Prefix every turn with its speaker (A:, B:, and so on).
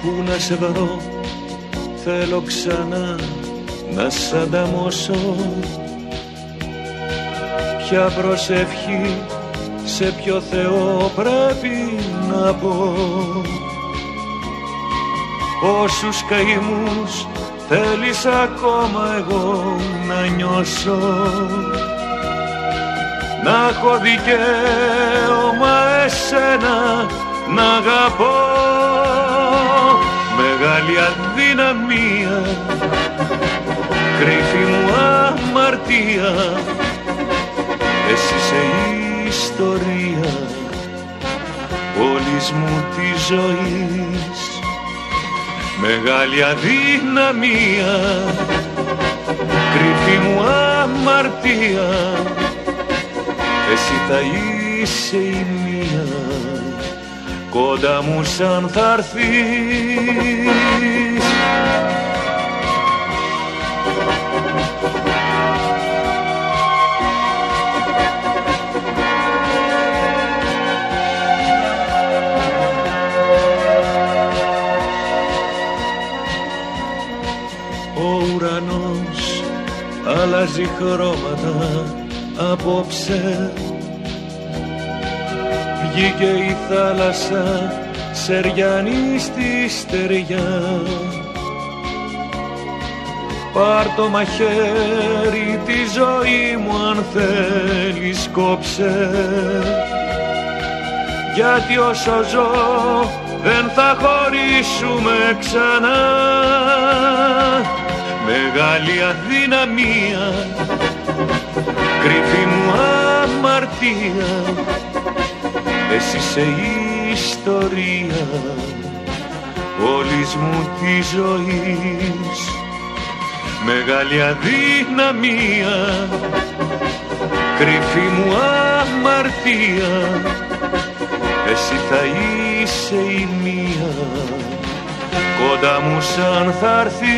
A: Πού να σε βρω, θέλω ξανά να σ' ανταμώσω. Ποια προσευχή, σε ποιο Θεό πρέπει να πω. Πόσους καημούς θέλεις ακόμα εγώ να νιώσω. Να έχω δικαίωμα εσένα να αγαπώ. Μεγάλη αδυναμία, κρύφη μου αμαρτία, εσύ είσαι η ιστορία όλης μου της ζωής. Μεγάλη αδυναμία, κρύφη μου αμαρτία, εσύ θα είσαι η μία, κοντά μου σαν θα έρθεις. Ο ουρανός αλλάζει χρώματα απόψε. Βγήκε η θάλασσα σεριανή στη στεριά. Πάρ' το μαχαίρι τη ζωή μου αν θέλεις κόψε. Γιατί όσο ζω δεν θα χωρίσουμε ξανά. Μεγάλη αδυναμία, κρυφή μου αμαρτία, εσύ είσαι η ιστορία όλης μου της ζωής. Μεγάλη αδυναμία, κρυφή μου αμαρτία, εσύ θα είσαι η μία, κοντά μου σαν θα έρθεις.